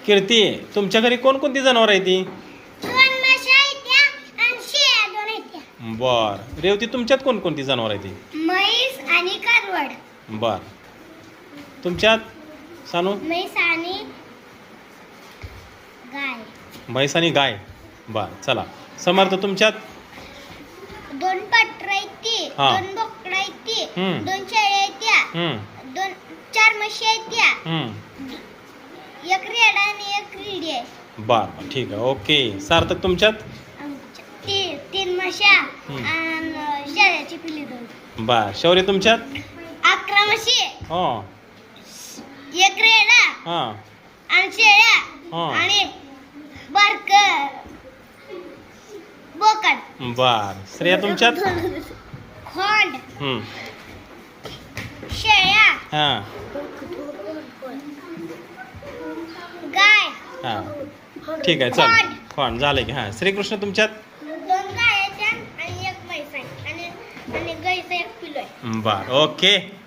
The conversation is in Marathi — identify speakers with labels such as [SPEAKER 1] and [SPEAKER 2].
[SPEAKER 1] कीर्ती, तुमच्या घरी कोणकोणती जनावर आहे ती? बर. रेवती, तुमच्यात कोणकोणती जनावर आहे ती?
[SPEAKER 2] म्हैस आणि कारवड.
[SPEAKER 1] बर. तुमच्यात सानू?
[SPEAKER 2] म्हैस आणि गाय.
[SPEAKER 1] म्हैस आणि गाय. बर. चला समर्थ, तुमच्यात?
[SPEAKER 2] 2 पाटर आहेत ती,
[SPEAKER 1] हा.
[SPEAKER 2] 2 बोकडं आहेत ती,
[SPEAKER 1] हम्म.
[SPEAKER 2] 2 शेळ्या आहेत त्या,
[SPEAKER 1] हम्म.
[SPEAKER 2] 4 म्हशी आहेत त्या,
[SPEAKER 1] हम्म.
[SPEAKER 2] 1 रेडा आणि 1 रेडी आहे.
[SPEAKER 1] बर. ठीक आहे. ओके. सार्थक, तुमच्यात?
[SPEAKER 2] 3 म्हशा
[SPEAKER 1] हम्म.
[SPEAKER 2] आणि शेळ्याची पिल्ली 2.
[SPEAKER 1] बर. शौर्य, तुमच्यात?
[SPEAKER 2] 11 म्हशी,
[SPEAKER 1] हो.
[SPEAKER 2] 1 रेडा
[SPEAKER 1] हां.
[SPEAKER 2] आणि शेळ्या
[SPEAKER 1] हा.
[SPEAKER 2] आणि बारक बोकड.
[SPEAKER 1] बर. श्रेया, तुमच्यात?
[SPEAKER 2] खोंड,
[SPEAKER 1] हम्म.
[SPEAKER 2] शेळ्या,
[SPEAKER 1] हां.
[SPEAKER 2] गाय.
[SPEAKER 1] हां. ठीक आहे. चल. खोंड झालं की. हां. श्रीकृष्ण, तुमच्यात?
[SPEAKER 2] 2 गाय आहेत आणि 1 म्हैस आहे आणि गाईचं 1 पिल्लू आहे.
[SPEAKER 1] बर. ओके.